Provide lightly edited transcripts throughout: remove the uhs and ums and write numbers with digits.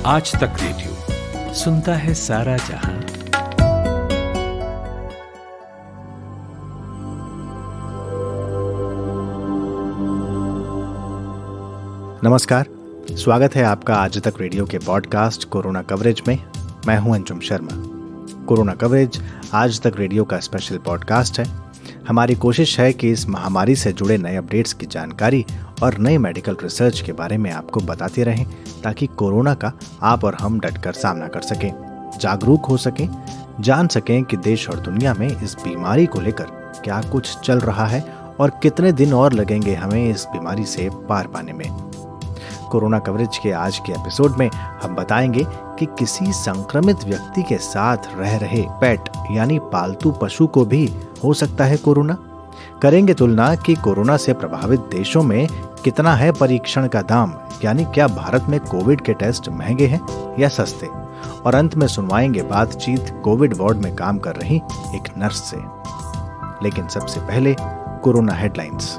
आज तक रेडियो सुनता है सारा जहां। नमस्कार, स्वागत है आपका आज तक रेडियो के पॉडकास्ट कोरोना कवरेज में। मैं हूं अंजुम शर्मा। कोरोना कवरेज आज तक रेडियो का स्पेशल पॉडकास्ट है। हमारी कोशिश है कि इस महामारी से जुड़े नए अपडेट्स की जानकारी और नई मेडिकल रिसर्च के बारे में आपको बताते रहें, ताकि कोरोना का आप और हम डटकर सामना कर सकें, जागरूक हो सकें, जान सकें कि देश और दुनिया में इस बीमारी को लेकर क्या कुछ चल रहा है और कितने दिन और लगेंगे हमें इस बीमारी से पार पाने में। कोरोना कवरेज के आज के एपिसोड में हम बताएंगे कि किसी संक्रमित व्यक्ति के साथ रह रहे पेट यानी पालतू पशु को भी हो सकता है कोरोना। करेंगे तुलना कि कोरोना से प्रभावित देशों में कितना है परीक्षण का दाम, यानी क्या भारत में कोविड के टेस्ट महंगे हैं या सस्ते। और अंत में सुनवाएंगे बातचीत कोविड वार्ड में काम कर रही एक नर्स से। लेकिन सबसे पहले कोरोना हेडलाइंस।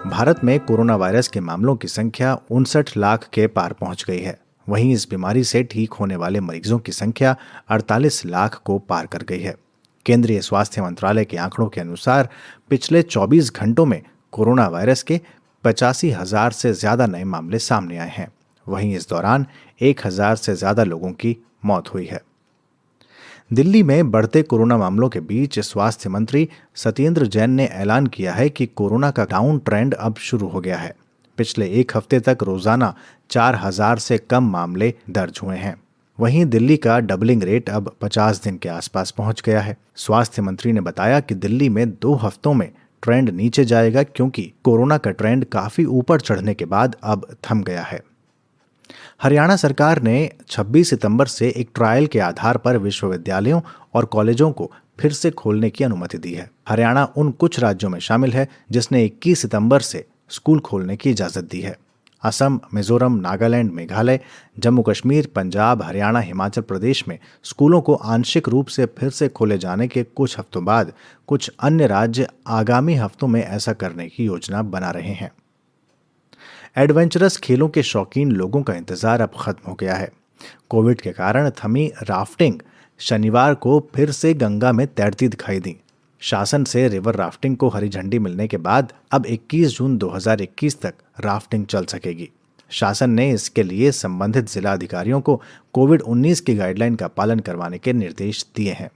भारत में कोरोना वायरस के मामलों की संख्या 59 लाख के पार पहुंच गई है। वहीं इस बीमारी से ठीक होने वाले मरीजों की संख्या 48 लाख को पार कर गई है। केंद्रीय स्वास्थ्य मंत्रालय के आंकड़ों के अनुसार पिछले 24 घंटों में कोरोना वायरस के 85,000 से ज्यादा नए मामले सामने आए हैं। वहीं इस दौरान 1,000 से ज्यादा लोगों की मौत हुई है। दिल्ली में बढ़ते कोरोना मामलों के बीच स्वास्थ्य मंत्री सत्येंद्र जैन ने ऐलान किया है कि कोरोना का डाउन ट्रेंड अब शुरू हो गया है। पिछले एक हफ्ते तक रोजाना 4,000 से कम मामले दर्ज हुए हैं। वहीं दिल्ली का डबलिंग रेट अब 50 दिन के आसपास पहुंच गया है। स्वास्थ्य मंत्री ने बताया कि दिल्ली में 2 हफ्तों में ट्रेंड नीचे जाएगा, क्योंकि कोरोना का ट्रेंड काफी ऊपर चढ़ने के बाद अब थम गया है। हरियाणा सरकार ने 26 सितंबर से एक ट्रायल के आधार पर विश्वविद्यालयों और कॉलेजों को फिर से खोलने की अनुमति दी है। हरियाणा उन कुछ राज्यों में शामिल है जिसने 21 सितंबर से स्कूल खोलने की इजाजत दी है। असम, मिजोरम, नागालैंड, मेघालय, जम्मू कश्मीर, पंजाब, हरियाणा, हिमाचल प्रदेश में स्कूलों को आंशिक रूप से फिर से खोले जाने के कुछ हफ्तों बाद कुछ अन्य राज्य आगामी हफ्तों में ऐसा करने की योजना बना रहे हैं। एडवेंचरस खेलों के शौकीन लोगों का इंतजार अब खत्म हो गया है। कोविड के कारण थमी राफ्टिंग शनिवार को फिर से गंगा में तैरती दिखाई दी। शासन से रिवर राफ्टिंग को हरी झंडी मिलने के बाद अब 21 जून 2021 तक राफ्टिंग चल सकेगी। शासन ने इसके लिए संबंधित जिला अधिकारियों को कोविड-19 की गाइडलाइन का पालन करवाने के निर्देश दिए हैं।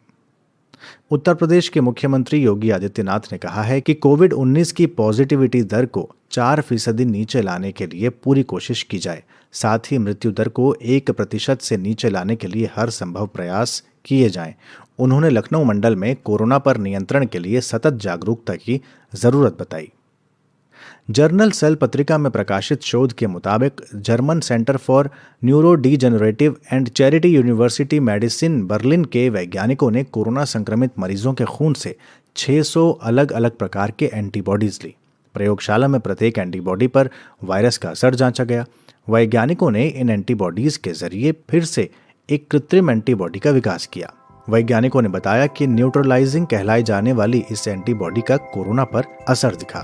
उत्तर प्रदेश के मुख्यमंत्री योगी आदित्यनाथ ने कहा है कि कोविड-19 की पॉजिटिविटी दर को 4% नीचे लाने के लिए पूरी कोशिश की जाए। साथ ही मृत्यु दर को 1% से नीचे लाने के लिए हर संभव प्रयास किए जाएं। उन्होंने लखनऊ मंडल में कोरोना पर नियंत्रण के लिए सतत जागरूकता की जरूरत बताई। जर्नल सेल पत्रिका में प्रकाशित शोध के मुताबिक German centre for neuro degenerative and charity university medicine Berlin के वैज्ञानिकों ने कोरोना संक्रमित मरीजों के खून से 600 अलग अलग प्रकार के एंटीबॉडीज ली। प्रयोगशाला में प्रत्येक एंटीबॉडी पर वायरस का असर जांचा गया। वैज्ञानिकों ने इन एंटीबॉडीज के जरिए फिर से एक कृत्रिम एंटीबॉडी का विकास किया। वैज्ञानिकों ने बताया कि न्यूट्रलाइजिंग कहलाई जाने वाली इस एंटीबॉडी का कोरोना पर असर दिखा।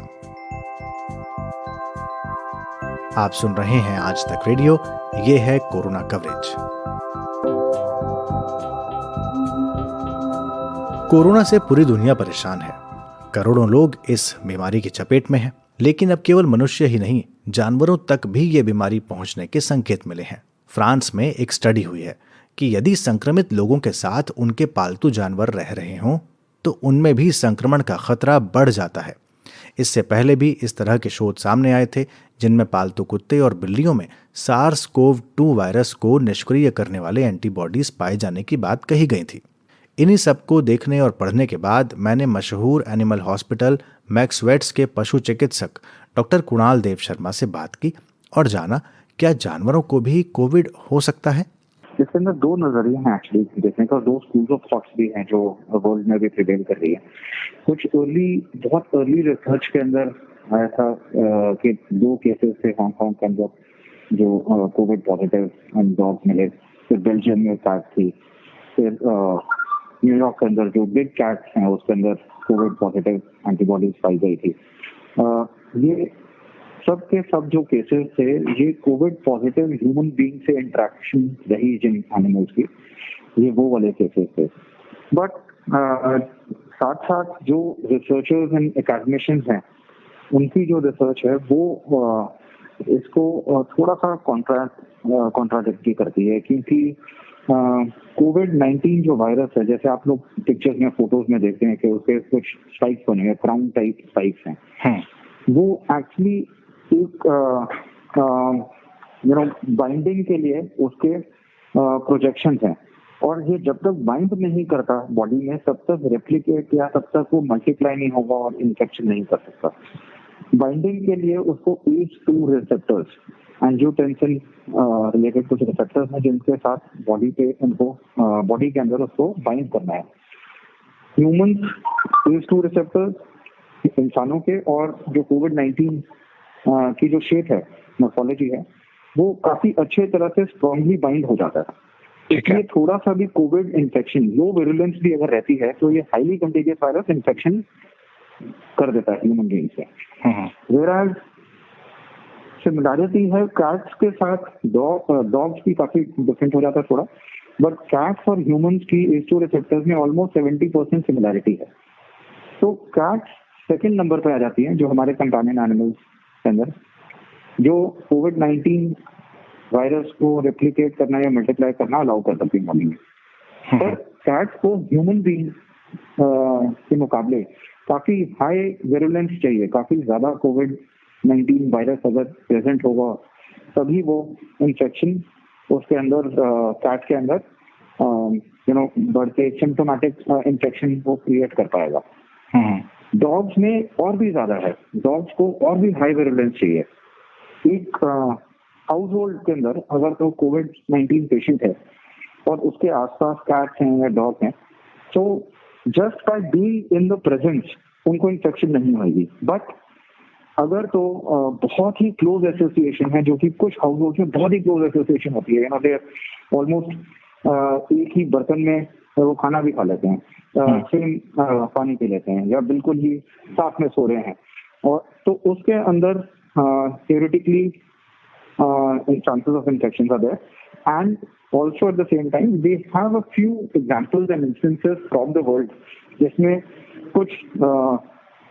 आप सुन रहे हैं आज तक रेडियो, ये है कोरोना कवरेज। कोरोना से पूरी दुनिया परेशान है। करोड़ों लोग इस बीमारी की चपेट में हैं। लेकिन अब केवल मनुष्य ही नहीं, जानवरों तक भी ये बीमारी पहुंचने के संकेत मिले हैं। फ्रांस में एक स्टडी हुई है कि यदि संक्रमित लोगों के साथ उनके पालतू जानवर रह रहे हों तो उनमें भी संक्रमण का खतरा बढ़ जाता है। इससे पहले भी इस तरह के शोध सामने आए थे, जिनमें पालतू कुत्ते और बिल्लियों में SARS-CoV-2 वायरस को निष्क्रिय करने वाले एंटीबॉडीज पाए जाने की बात कही गई थी। इन्हीं सबको देखने और पढ़ने के बाद मैंने मशहूर एनिमल हॉस्पिटल मैक्स वेट्स के पशु चिकित्सक डॉक्टर कुणाल देव शर्मा से बात की और जाना क्या जानवरों को भी कोविड हो सकता है। इसके अंदर 2 नजरिए हैं एक्चुअली देखने का, 2 स्कूल्स ऑफ थॉट्स भी हैं जो वर्ल्ड में भी प्रिवेल कर रही है। कुछ बहुत अर्ली रिसर्च के अंदर आया था कि 2 केसेस थे हांगकांग के अंदर जो कोविड पॉजिटिव डॉग्स मिले। फिर बेल्जियम में कैट थी, फिर न्यूयॉर्क के अंदर जो बिग कैट्स हैं उसके अंदर कोविड पॉजिटिव एंटीबॉडीज पाई गई थी। ये सब के सब जो केसेस थे ये कोविड पॉजिटिव ह्यूमन बीइंग से इंटरेक्शन रही जिन एनिमल्स की, ये वो वाले केसेस थे। बट साथ साथ जो रिसर्चर्स एंड एकेडमिशियंस हैं उनकी जो रिसर्च है वो इसको थोड़ा सा कॉन्ट्राडिक्टरी करती है, क्योंकि कोविड-19 जो वायरस है, जैसे आप लोग पिक्चर्स में फोटोज में देखते हैं कि उसके कुछ स्पाइक्स बने हैं, क्राउन टाइप स्पाइक्स हैं, वो एक्चुअली एक बाइंडिंग के लिए उसके प्रोजेक्शंस हैं, और ये जब तक बाइंड नहीं करता बॉडी में तब तक रेप्लिकेट या तब तक वो मल्टीप्लाई नहीं होगा और इन्फेक्शन नहीं कर सकता। बाइंडिंग के लिए उसको ACE2 रिसेप्टर्स, एंजियोटेंसिन रिलेटेड कुछ रिसेप्टर्स हैं जिनके साथ बॉडी पे उनको बॉडी के अंदर उसको बाइंड करना है। ह्यूमंस ACE2 रिसेप्टर्स इंसानों के और जो कोविड-19 की जो शेप है, मॉर्फोलॉजी है, वो काफी अच्छे तरह से स्ट्रांगली बाइंड हो जाता है। इसलिए थोड़ा सा भी कोविड इन्फेक्शन, लो विरुलेंस भी अगर रहती है तो ये हाईली कंटेजियस वायरस इन्फेक्शन कर देता है ह्यूमन बीइंग से। वेयरएज सिमिलैरिटी है कैट्स के साथ, डॉग्स की काफी डिफरेंट हो जाता है थोड़ा, बट कैट्स और ह्यूमंस की ACE2 रिसेप्टर्स में ऑलमोस्ट 70% सिमिलैरिटी है। तो कैट्स सेकंड नंबर पे आ जाती हैं जो हमारे कंपेनियन एनिमल्स के अंदर, जो कोविड-19 वायरस को रेप्लिकेट करना या मल्टीप्लाई करना अलाउ कर सकती है बॉडी में। पर कैट्स को ह्यूमन बीइंग के मुकाबले काफी हाई विरुलेंस चाहिए, काफी ज्यादा कोविड-19 वायरस अगर प्रेजेंट होगा तभी वो इन्फेक्शन उसके अंदर, कैट के अंदर बढ़ते सिम्टोमेटिक इन्फेक्शन वो क्रिएट कर पाएगा। डॉग्स में और भी ज्यादा है, डॉग्स को और भी हाई विरुलेंस चाहिए। एक हाउस होल्ड के अंदर अगर तो कोविड-19 पेशेंट है और उसके आसपास कैट्स हैं या डॉग हैं, तो just by being in the presence उनको इन्फेक्शन नहीं होगी। बट अगर तो बहुत ही क्लोज एसोसिएशन है, जो कि कुछ हाउस होल्ड में बहुत ही क्लोज एसोसिएशन होती है, दे ऑलमोस्ट एक ही बर्तन में वो खाना भी खा लेते हैं, सेम पानी पी लेते हैं, या बिल्कुल ही साथ में सो रहे हैं, और तो उसके अंदर theoretically chances of infections are there, and also at the same time they have a few examples and instances from the world जिसमें कुछ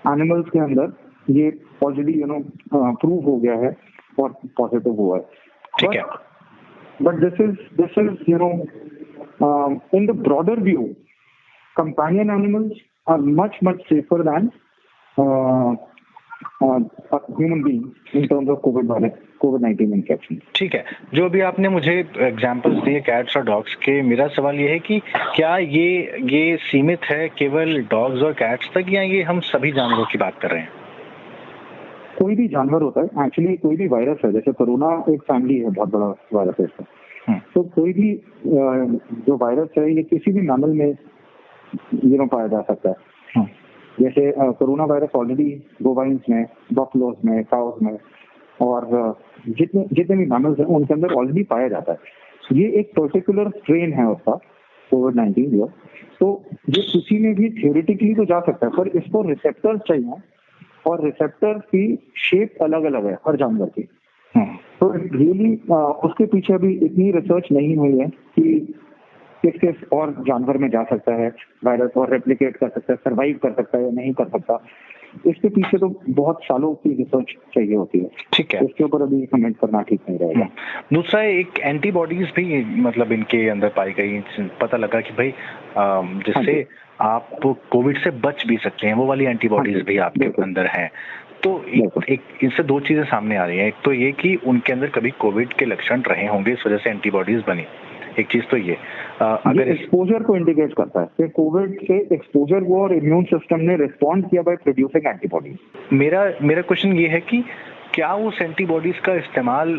एनिमल्स के अंदर ये ऑलरेडी प्रूव हो गया है और पॉजिटिव हुआ है। ठीक है, but this is in the broader view, companion animals are much safer than human beings in terms of COVID-19 infection. ठीक है। जो भी आपने मुझे एग्जांपल्स दिए कैट्स और डॉग्स के, मेरा सवाल ये है कि क्या ये सीमित है केवल डॉग्स और कैट्स तक, या ये हम सभी जानवरों की बात कर रहे हैं? कोई भी जानवर होता है एक्चुअली, कोई भी वायरस है, जैसे कोरोना एक फैमिली है, बहुत बड़ा वायरस है इसका। तो कोई भी जो वायरस है ये किसी भी मैमल में पाया जा सकता है। जैसे कोरोना वायरस ऑलरेडी बोवाइन्स में, बफलोस में, काउस में और जितने भी मैमल्स हैं उनके अंदर ऑलरेडी पाया जाता है। ये एक पर्टिकुलर स्ट्रेन है उसका कोविड-19 जो, तो ये किसी में भी थियोरेटिकली तो जा सकता है, पर इसको रिसेप्टर्स चाहिए, और रिसेप्टर की शेप अलग अलग है हर जानवर की। तो रियली उसके पीछे अभी इतनी रिसर्च नहीं हुई है कि किस और जानवर में जा सकता है वायरस और रेप्लिकेट कर सकता है, सरवाइव कर सकता है या नहीं कर सकता। इसके पीछे तो बहुत सालों की रिसर्च चाहिए होती है। ठीक है, इसके ऊपर अभी कमेंट करना ठीक नहीं रहेगा। दूसरा, एक एंटीबॉडीज भी मतलब इनके अंदर पाई गई, पता लगा कि भाई जिससे आप कोविड से बच भी सकते हैं, वो वाली एंटीबॉडीज भी आपके अंदर हैं। तो एक इससे दो चीजें सामने आ रही हैं। एक तो ये कि उनके अंदर कभी कोविड के लक्षण रहे होंगे, इस वजह से एंटीबॉडीज बनी। एक चीज तो ये अगर एक्सपोजर को इंडिकेट करता है कि कोविड से एक्सपोजर हुआ और इम्यून सिस्टम ने रिस्पॉन्ड किया बाय प्रोड्यूसिंग एंटीबॉडीज। मेरा क्वेश्चन ये है कि क्या उस एंटीबॉडीज का इस्तेमाल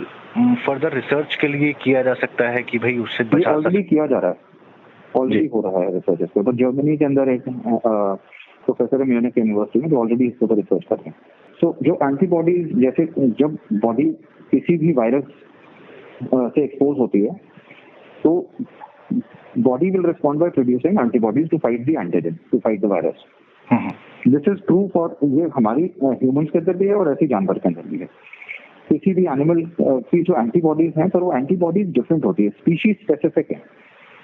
फर्दर रिसर्च के लिए किया जा सकता है कि भाई उससे बचा ऑलरेडी किया जा रहा है, ऑलरेडी हो रहा है रिसर्च इस पर। जर्मनी के अंदर एक प्रोफेसर है म्यूनिख यूनिवर्सिटी में जो ऑलरेडी इस पर रिसर्च कर रहे हैं। सो जो एंटीबॉडीज, जैसे जब बॉडी किसी भी वायरस से एक्सपोज होती है तो body will respond by producing antibodies to fight the antigen, to fight the virus. This is true for, ये हमारी ह्यूमंस के अंदर भी है और ऐसे जानवर के अंदर भी है। किसी भी एनिमल की जो एंटीबॉडीज हैं, पर वो एंटीबॉडीज डिफरेंट होती है, स्पीशीज स्पेसिफिक है।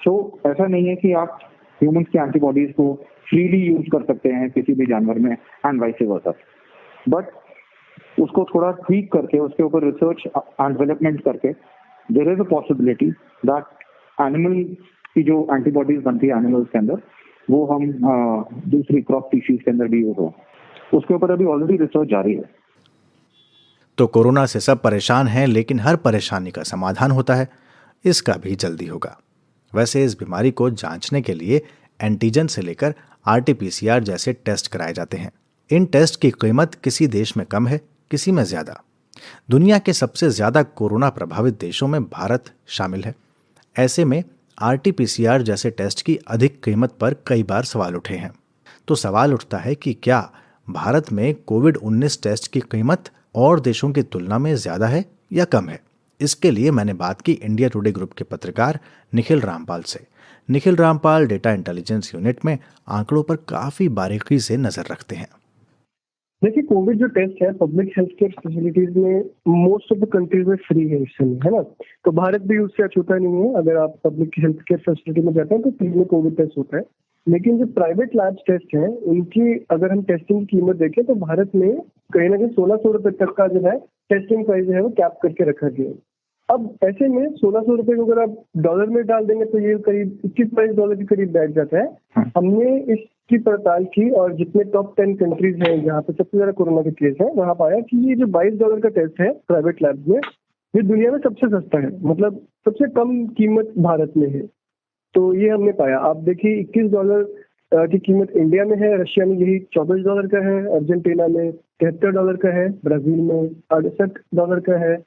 तो ऐसा नहीं है कि आप ह्यूमंस की एंटीबॉडीज को फ्रीली यूज कर सकते हैं किसी भी जानवर में एंड वाइस वर्सा, बट उसको थोड़ा ट्वीक करके, उसके ऊपर रिसर्च एंड डेवलपमेंट करके, there is a possibility that animal की जो एंटीबॉडीज बनती है एनिमल्स के अंदर, वो हम दूसरी क्रॉप स्पीशीज के अंदर भी यूज हो। उसके ऊपर अभी ऑलरेडी रिसर्च जारी है। तो कोरोना से सब परेशान हैं, लेकिन हर परेशानी का समाधान होता है, इसका भी जल्दी होगा। वैसे इस बीमारी को जांचने के लिए एंटीजन से लेकर RT-PCR जैसे टेस्ट कराए जाते हैं। इन टेस्ट की कीमत किसी देश में कम है, किसी में ज्यादा। दुनिया के सबसे ज्यादा कोरोना प्रभावित देशों में भारत शामिल है। ऐसे में RT-PCR जैसे टेस्ट की अधिक कीमत पर कई बार सवाल उठे हैं। तो सवाल उठता है कि क्या भारत में कोविड-19 टेस्ट की कीमत और देशों की तुलना में ज्यादा है या कम है? इसके लिए मैंने बात की इंडिया टुडे ग्रुप के पत्रकार निखिल रामपाल से। Nikhil Rampal data intelligence unit में आंकड़ों पर काफी बारीकी से नजर रखते हैं। देखिए, कोविड जो टेस्ट है पब्लिक हेल्थ केयर फैसिलिटीज में मोस्ट ऑफ द कंट्रीज में फ्री है इस समय, है ना। तो भारत भी उससे अछूता नहीं है। अगर आप पब्लिक हेल्थ केयर फैसिलिटी में जाते हैं तो फ्री में कोविड टेस्ट होता है। लेकिन जो प्राइवेट लैब टेस्ट है, उनकी अगर हम टेस्टिंग की कीमत देखें तो भारत में कहीं ना कहीं 1600 रुपए तक का जो है टेस्टिंग प्राइस है वो कैप करके रखा गया है। अब ऐसे में 1600 रुपए को अगर आप डॉलर में डाल देंगे तो ये करीब $21 के करीब बैठ जाता है। हमने इसकी पड़ताल की और जितने टॉप 10 कंट्रीज हैं जहाँ पे सबसे ज्यादा कोरोना के केस है, वहाँ पाया कि ये जो $22 का टेस्ट है प्राइवेट लैब में, ये दुनिया में सबसे सस्ता है। मतलब सबसे कम कीमत भारत में है। तो ये हमने पाया। आप देखिए, $21 की कीमत इंडिया में है, रशिया में यही $24 का है, अर्जेंटीना में $73 का है, ब्राजील में $68 का है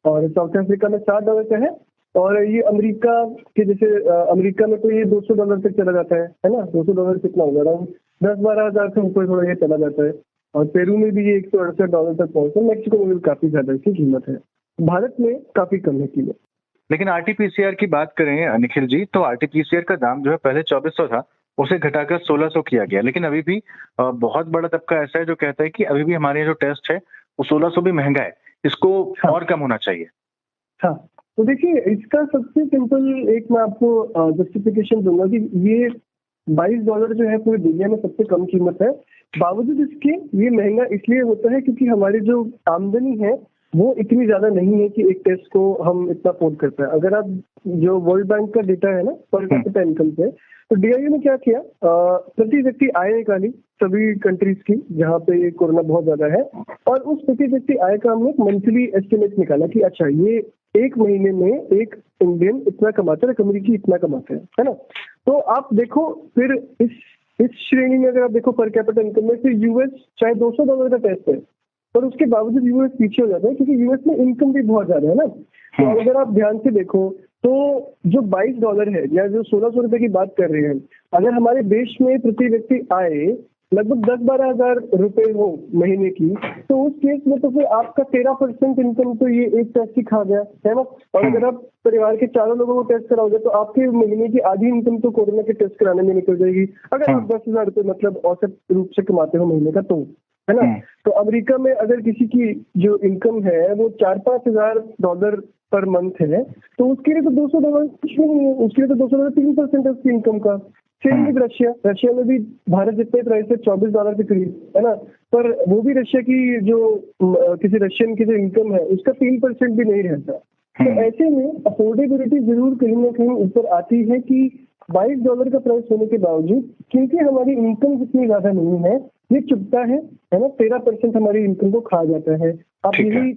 और साउथ अफ्रीका में $60 का है। और ये अमेरिका के जैसे अमेरिका में तो ये $200 तक चला जाता है ना। $200 कितना होगा, अराउंड 10-12 हज़ार से ऊपर थोड़ा ये चला जाता है। और पेरू में भी ये $168 तक पहुंचता है। मैक्सिको में भी काफी ज्यादा इसकी कीमत है। भारत में काफी कम है कीमत। लेकिन RT-PCR की बात करें निखिल जी, तो RT-PCR का दाम जो है पहले 2400 था, उसे घटाकर 1600 किया गया। लेकिन अभी भी बहुत बड़ा तबका ऐसा है जो कहता है कि अभी भी हमारे जो टेस्ट है वो 1600 भी महंगा है, इसको और कम होना चाहिए। हाँ, तो देखिए, इसका सबसे सिंपल एक मैं आपको जस्टिफिकेशन दूंगा कि ये $22 जो है पूरी दुनिया में सबसे कम कीमत है। बावजूद इसके ये महंगा इसलिए होता है क्योंकि हमारी जो आमदनी है वो इतनी ज्यादा नहीं है कि एक टेस्ट को हम इतना अफोर्ड कर पाए। अगर आप जो वर्ल्ड बैंक का डेटा है ना पर कैपिटा इनकम पे, तो DIU ने क्या किया, प्रति व्यक्ति आय निकाली सभी कंट्रीज की जहाँ पे कोरोना बहुत ज्यादा है, और उस प्रति व्यक्ति आय का हमने मंथली एस्टिमेट निकाला कि अच्छा ये एक महीने में एक इंडियन इतना कमाता है, एक अमेरिकी इतना कमाता है ना। तो आप देखो फिर इस श्रेणी में अगर आप देखो पर कैपिटा इनकम में, फिर यूएस चाहे $200 का टेस्ट है पर उसके बावजूद यूएस पीछे हो जाता है क्योंकि यूएस में इनकम भी बहुत ज्यादा है ना। तो अगर आप ध्यान से देखो तो जो $22 है या जो 1600 रुपए की बात कर रहे हैं, अगर हमारे देश में प्रति व्यक्ति आए लगभग 10-12 हज़ार रुपए हो महीने की, तो उस केस में तो फिर आपका 13% इनकम तो ये एक टेस्ट ही खा गया है ना। और अगर आप परिवार के 4 लोगों को टेस्ट कराओगे तो आपके महीने की आधी इनकम तो कोरोना के टेस्ट कराने में निकल जाएगी, अगर आप 10,000 रुपए मतलब औसत रूप से कमाते हो महीने का, तो है ना। तो अमेरिका में अगर किसी की जो इनकम है वो $4-5 हज़ार पर मंथ है, तो उसके लिए तो $200 कुछ नहीं है, उसके लिए तो $200 3% है उसकी इनकम का। सेम विद रशिया में भी भारत जितने प्राइस है $24 के करीब, है ना। पर वो भी रशिया की जो किसी रशियन की जो इनकम है उसका 3% भी नहीं रहता। तो ऐसे में अफोर्डेबिलिटी जरूर कहीं ना कहीं ऊपर आती है कि $22 का प्राइस होने के बावजूद, क्योंकि हमारी इनकम जितनी ज्यादा नहीं है, ये चुभता है ना। 13% हमारी इनकम को खा जाता है। आप यही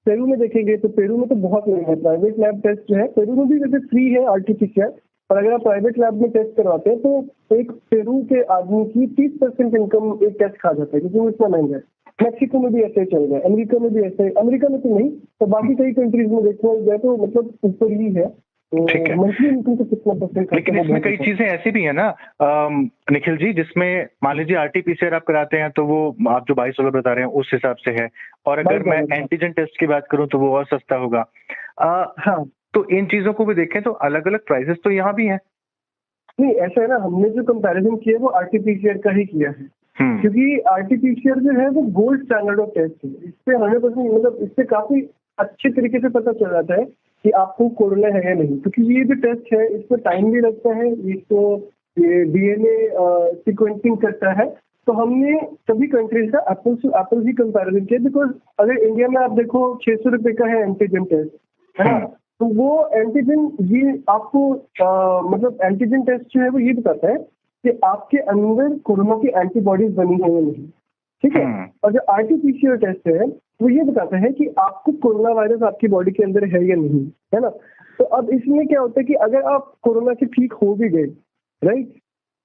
पेरू में देखेंगे तो पेरू में तो बहुत महंगा है प्राइवेट लैब टेस्ट जो है। पेरू में भी वैसे फ्री है RT-PCR, और अगर आप प्राइवेट लैब में टेस्ट करवाते हैं तो एक पेरू के आदमी की 30% इनकम एक टेस्ट खा जाता है क्योंकि वो इतना महंगा है। मैक्सिको में भी ऐसे चल रहा है, अमेरिका में भी ऐसे है। अमेरिका में तो नहीं, तो बाकी कई कंट्रीज में देखने जाए तो मतलब ऊपर ही है। मंथली इनकम तो कितना परसेंट। लेकिन इसमें कई चीजें ऐसी भी है ना निखिल जी, जिसमें मान लीजिए RT-PCR आप कराते हैं तो वो आप जो $22 बता रहे हैं उस हिसाब से है, और अगर मैं एंटीजन टेस्ट की बात करूं तो वो और सस्ता होगा। हाँ, तो इन चीजों को भी देखें तो अलग अलग प्राइसेस तो यहाँ भी हैं। नहीं, ऐसा है ना, हमने जो कंपैरिजन किया वो RT-PCR का ही किया है। क्योंकि आरटीपीसीआर जो है वो गोल्ड स्टैंडर्ड ऑफ टेस्ट है। इससे 100% मतलब इससे काफी अच्छे तरीके से पता चल जाता है कि आपको कोरोना है या नहीं, क्योंकि ये जो टेस्ट है इसमें टाइम भी लगता है, इसको ये डीएनए सीक्वेंसिंग करता है। तो हमने सभी कंट्रीज का एप्पल टू एप्पल ही कंपैरिजन किया, बिकॉज अगर इंडिया में आप देखो 600 रुपए का है एंटीजन टेस्ट, है ना, तो वो एंटीजन ये आपको मतलब एंटीजन टेस्ट जो है वो ये बताता है कि आपके अंदर कोरोना की एंटीबॉडीज बनी है या नहीं, ठीक है। और जो आरटीपीसीआर टेस्ट है वो ये बताता है कि आपको कोरोना वायरस आपकी बॉडी के अंदर है या नहीं, है ना। तो अब इसमें क्या होता है कि अगर आप कोरोना से ठीक हो भी गए, राइट,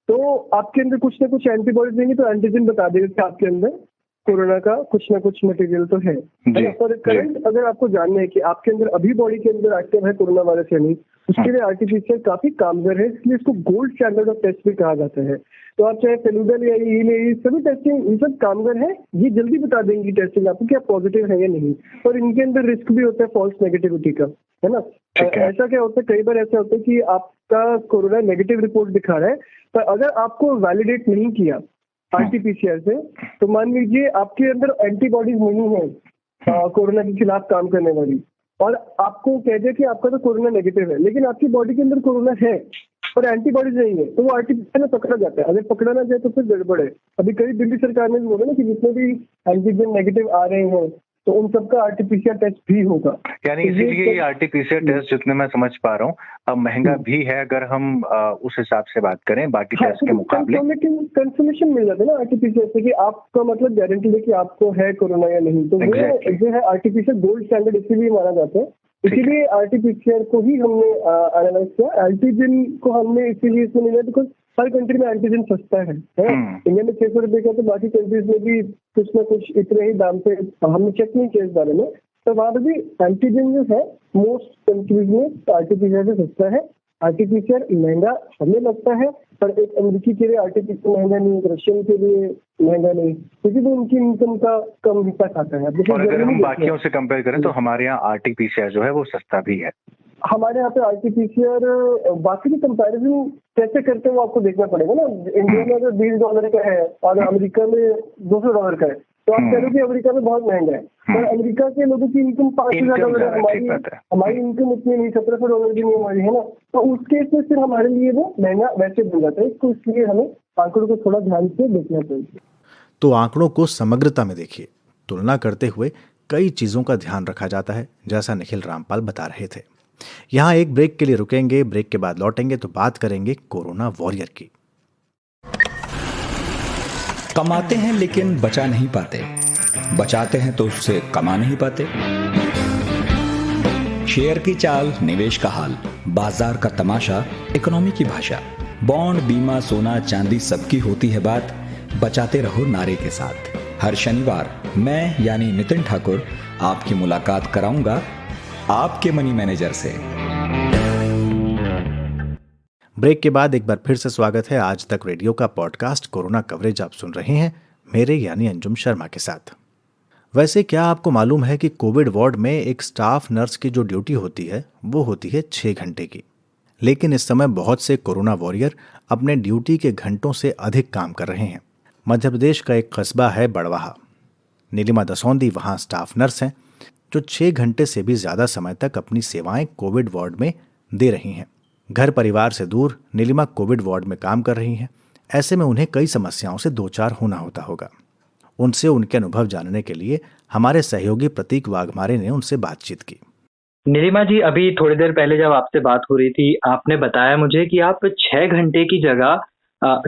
तो आपके अंदर कुछ ना कुछ एंटीबॉडीज देंगे, तो एंटीजन बता देगा कि आपके अंदर कोरोना का कुछ ना कुछ मटेरियल तो है ना। फॉर करंट अगर आपको जानना है कि आपके अंदर अभी बॉडी के अंदर एक्टिव है कोरोना वायरस या नहीं, उसके लिए आरटीपीसीआर काफी कामगार है, इसलिए इसको गोल्ड स्टैंडर्ड ऑफ टेस्ट भी कहा जाता है। तो आप चाहे फेलुदा ले आइए, ये सभी टेस्टिंग ये सब कामगार है, ये जल्दी बता देंगी टेस्टिंग आपको कि आप पॉजिटिव है या नहीं। और इनके अंदर रिस्क भी होता है फॉल्स नेगेटिविटी का, है ना। ऐसा क्या होता है, कई बार ऐसा होता है कि आपका कोरोना नेगेटिव रिपोर्ट दिखा रहा है, पर अगर आपको वैलिडेट नहीं किया आरटीपीसीआर से, तो मान लीजिए आपके अंदर एंटीबॉडीज नहीं है कोरोना के खिलाफ काम करने वाली, और आपको कह दिया कि आपका तो कोरोना नेगेटिव है, लेकिन आपकी बॉडी के अंदर कोरोना है और एंटीबॉडीज नहीं है, तो वो आरटीपीसीआर में पकड़ा जाता है। अगर पकड़ा ना जाए तो फिर गड़बड़ है। अभी कई दिल्ली सरकार ने भी बोला ना कि जितने भी एंटीजन नेगेटिव आ रहे हैं तो उन सबका आरटीपीसीआर टेस्ट भी होगा। यानी इसीलिए ये आरटीपीसीआर टेस्ट जितने मैं समझ पा रहा हूँ अब महंगा भी है, अगर हम उस हिसाब से बात करें बाकी टेस्ट के मुकाबले। कंफर्मेशन मिल जाता है ना आरटीपीसीआर से कि आपका मतलब गारंटी है कि आपको है कोरोना या नहीं, तो वो जो है आरटीपीसीआर गोल्ड स्टैंडर्ड इसीलिए माना जाता है। इसीलिए आरटीपीसीआर को ही हमने एनालाइज किया। एंटीजन को हमने इसीलिए इसमें लिया बिकॉज हर कंट्री में एंटीजन सस्ता है। इंडिया में 600 रुपए का, तो बाकी कंट्रीज में भी कुछ ना कुछ इतने ही दाम पे हमने चेक नहीं किया इस बारे में। तो वहां पर भी एंटीजन जो है मोस्ट कंट्रीज में आरटीपीसीआर से सस्ता है। आरटीपीसीआर महंगा हमें लगता है, पर एक अमेरिकी के लिए आरटीपीसीआर महंगा नहीं, एक रशियन के लिए महंगा नहीं, क्योंकि वो उनकी इनकम का कम हिस्सा खाता है। और अगर हम बाकियों से कंपेयर करें तो हमारे यहाँ आरटीपीसीआर जो है वो सस्ता भी है। हमारे यहाँ पे आरटीपीसीआर बाकी की कंपैरिजन कैसे करते हैं वो आपको देखना पड़ेगा ना। इंडिया में अगर $20 का है और अमेरिका में $200 का है, तो आप कह रहे हो कि अमेरिका में बहुत महंगा है, पर अमेरिका के लोगों की इनकम $5,000 है, हमारी इनकम इतनी नहीं, $1,700 की नहीं हमारी, है ना। तो उस केस में फिर हमारे लिए वो महंगा वैसे बन जाता है। तो इसलिए हमें आंकड़ों को थोड़ा ध्यान से देखना चाहिए। तो आंकड़ों को समग्रता में देखिए, तुलना करते हुए कई चीजों का ध्यान रखा जाता है, जैसा निखिल रामपाल बता रहे थे। यहाँ एक ब्रेक के लिए रुकेंगे, ब्रेक के बाद लौटेंगे तो बात करेंगे कोरोना वॉरियर की। कमाते हैं लेकिन बचा नहीं पाते, बचाते हैं तो उससे कमा नहीं पाते। शेयर की चाल, निवेश का हाल, बाजार का तमाशा, इकोनॉमी की भाषा, बॉन्ड, बीमा, सोना, चांदी, सबकी होती है बात। बचाते रहो नारे के साथ। हर शनिवार मैं यानी नितिन ठाकुर आपकी मुलाकात कराऊंगा आपके मनी मैनेजर से। ब्रेक के बाद एक बार फिर से स्वागत है आज तक रेडियो का पॉडकास्ट कोरोना कवरेज आप सुन रहे हैं मेरे यानी अंजुम शर्मा के साथ। वैसे क्या आपको मालूम है कि कोविड वार्ड में एक स्टाफ नर्स की जो ड्यूटी होती है वो होती है 6 घंटे की, लेकिन इस समय बहुत से कोरोना वॉरियर अपने ड्यूटी के घंटों से अधिक काम कर रहे हैं। मध्य प्रदेश का एक कस्बा है बड़वाहा। नीलिमा दसौंदी वहाँ स्टाफ नर्स हैं जो 6 घंटे से भी ज़्यादा समय तक अपनी सेवाएं कोविड वार्ड में दे रही हैं। घर परिवार से दूर नीलिमा कोविड वार्ड में काम कर रही हैं। ऐसे में उन्हें कई समस्याओं से दो चार होना होता होगा। उनसे उनके अनुभव जानने के लिए हमारे सहयोगी प्रतीक वाघमारे ने उनसे बातचीत की। नीलिमा जी, अभी थोड़ी देर पहले जब आपसे बात हो रही थी, आपने बताया मुझे कि आप 6 घंटे की जगह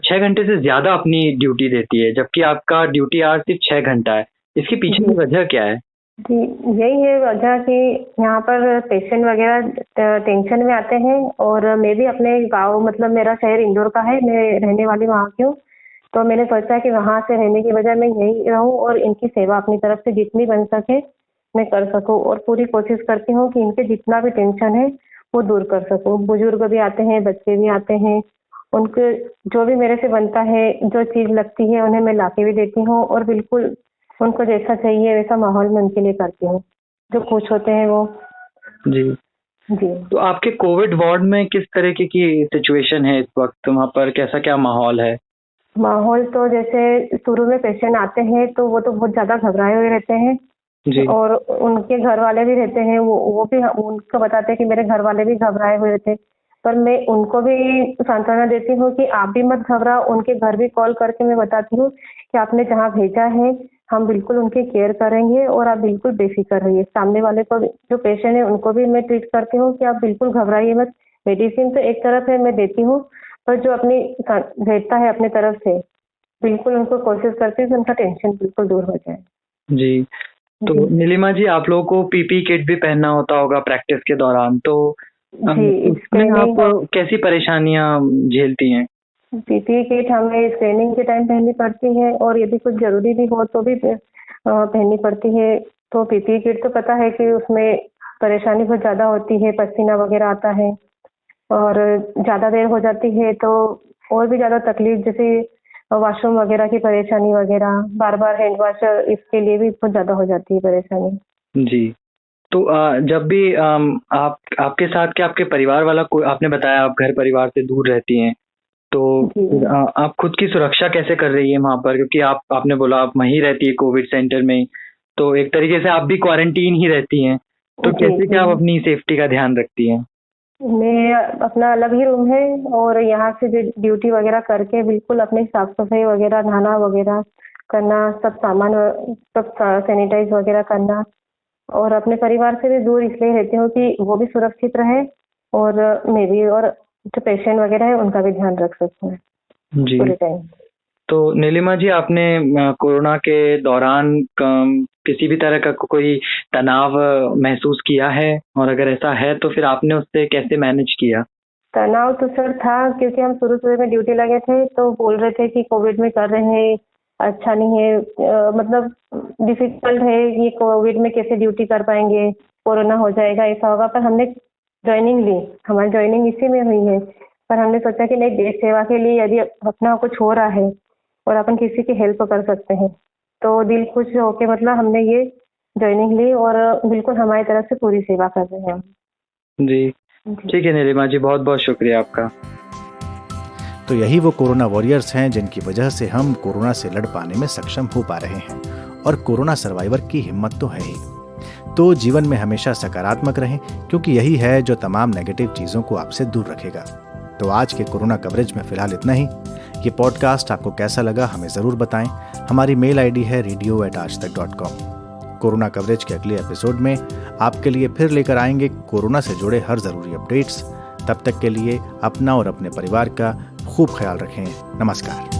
6 घंटे से ज्यादा अपनी ड्यूटी देती है, जबकि आपका ड्यूटी आवर सिर्फ 6 घंटा है। इसके पीछे की वजह क्या है? जी, यही है वजह कि यहाँ पर पेशेंट वगैरह टेंशन में आते हैं, और मैं भी अपने गांव, मतलब मेरा शहर इंदौर का है, मैं रहने वाली वहाँ की हूँ, तो मैंने सोचा कि वहाँ से रहने की वजह मैं यही रहूँ और इनकी सेवा अपनी तरफ से जितनी बन सके मैं कर सकूँ, और पूरी कोशिश करती हूँ कि इनके जितना भी टेंशन है वो दूर कर सकूँ। बुजुर्ग भी आते हैं, बच्चे भी आते हैं, उनके जो भी मेरे से बनता है, जो चीज़ लगती है उन्हें मैं लाके भी देती हूँ, और बिल्कुल उनको जैसा चाहिए वैसा माहौल में उनके लिए करती हूँ, जो खुश होते हैं वो। जी जी। तो आपके कोविड वार्ड में किस तरीके की सिचुएशन है इस वक्त? वहाँ पर कैसा क्या माहौल है? माहौल तो जैसे शुरू में पेशेंट आते हैं तो वो तो बहुत ज्यादा घबराए हुए रहते हैं जी। और उनके घर वाले भी रहते हैं, वो भी उनको बताते हैं कि मेरे घर वाले भी घबराए हुए थे। पर मैं उनको भी सांत्वना देती हूँ कि आप भी मत घबराओ। उनके घर भी कॉल करके मैं बताती हूँ कि आपने जहाँ भेजा है हम बिल्कुल उनकी केयर करेंगे और आप बिल्कुल बेफिक्र रहिए। सामने वाले को जो पेशेंट है उनको भी मैं ट्रीट करती हूँ कि आप बिल्कुल घबराइए मत। मेडिसिन तो एक तरफ है मैं देती हूँ, पर जो अपनी भेजता है अपनी तरफ से बिल्कुल उनको कोशिश करती हूँ कि उनका टेंशन बिल्कुल दूर हो जाए। जी। तो नीलिमा जी, आप लोगों को पीपी किट भी पहनना होता होगा प्रैक्टिस के दौरान, तो उसमें आप कैसी परेशानियां झेलती हैं? पीपी किट हमें स्क्रीनिंग के टाइम पहननी पड़ती है और यदि कुछ जरूरी भी हो तो भी पहननी पड़ती है। तो पीपी किट तो पता है कि उसमें परेशानी बहुत ज्यादा होती है, पसीना वगैरह आता है और ज्यादा देर हो जाती है तो और भी ज्यादा तकलीफ, जैसे वॉशरूम वगैरह की परेशानी वगैरह, बार बार हैंड वॉश, इसके लिए भी बहुत ज्यादा हो जाती है परेशानी। जी। तो जब भी आपके साथ क्या आपके परिवार वाला कोई, आपने बताया आप घर परिवार से दूर रहती हैं, तो आप खुद की सुरक्षा कैसे कर रही है वहां पर? क्योंकि आपने बोला आप वहीं रहती है कोविड सेंटर में, तो एक तरीके से आप भी क्वारंटीन ही रहती हैं, तो कैसे क्या आप अपनी सेफ्टी का ध्यान रखती हैं? मैं अपना अलग ही रूम है और यहाँ से ड्यूटी वगैरह करके बिल्कुल अपनी साफ सफाई वगैरह, नहाना वगैरह करना, सब सामान सब सैनिटाइज वगैरह करना और अपने परिवार से भी दूर इसलिए रहती हूँ कि वो भी सुरक्षित रहे और मैं भी, और जो पेशेंट वगैरह है उनका भी ध्यान रख सकूँ जी। पूरे टाइम। तो नीलिमा जी, आपने कोरोना के दौरान किसी भी तरह का कोई तनाव महसूस किया है, और अगर ऐसा है तो फिर आपने उससे कैसे मैनेज किया? तनाव तो सर था, क्योंकि हम शुरू में ड्यूटी लगे थे तो बोल रहे थे कि कोविड में कर रहे हैं, अच्छा नहीं है, मतलब डिफिकल्ट है, ये कोविड में कैसे ड्यूटी कर पाएंगे, कोरोना हो जाएगा, ऐसा होगा। पर हमने ज्वाइनिंग ली, हमारी ज्वाइनिंग इसी में हुई है। पर हमने सोचा कि नहीं, देश सेवा के लिए यदि अपना कुछ हो रहा है और अपन किसी की हेल्प कर सकते हैं तो दिल खुश होके मतलब हमने ये ज्वाइनिंग ली और बिल्कुल हमारी तरफ से पूरी सेवा कर रहे हैं। जी, ठीक है नीलिमा जी, बहुत बहुत शुक्रिया आपका। तो यही वो कोरोना वॉरियर्स हैं जिनकी वजह से हम कोरोना से लड़ पाने में सक्षम हो पा रहे हैं, और कोरोना सर्वाइवर की हिम्मत तो है ही। तो जीवन में हमेशा सकारात्मक रहें, क्योंकि यही है जो तमाम नेगेटिव चीजों को आपसे दूर रखेगा। तो आज के कोरोना कवरेज में फिलहाल इतना ही। ये पॉडकास्ट आपको कैसा लगा हमें जरूर बताएं। हमारी मेल आईडी है radio@aajtak.com। कोरोना कवरेज के अगले एपिसोड में आपके लिए फिर लेकर आएंगे कोरोना से जुड़े हर जरूरी अपडेट्स। तब तक के लिए अपना और अपने परिवार का खूब ख्याल रखें। नमस्कार।